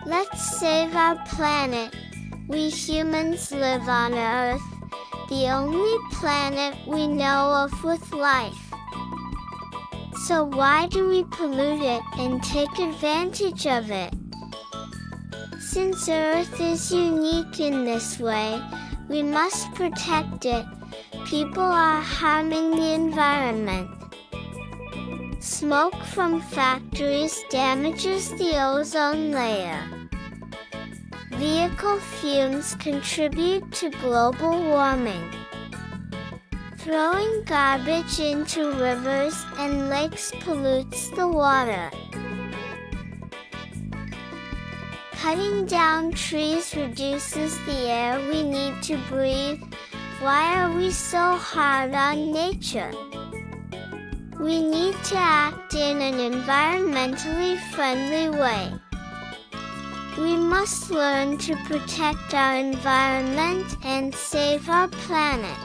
Let's save our planet. We humans live on Earth, the only planet we know of with life. So why do we pollute it and take advantage of it? Since Earth is unique in this way, we must protect it. People are harming the environment. Smoke from factories damages the ozone layer. Vehicle fumes contribute to global warming. Throwing garbage into rivers and lakes pollutes the water. Cutting down trees reduces the air we need to breathe. Why are we so hard on nature? We need to act in an environmentally friendly way. We must learn to protect our environment and save our planet.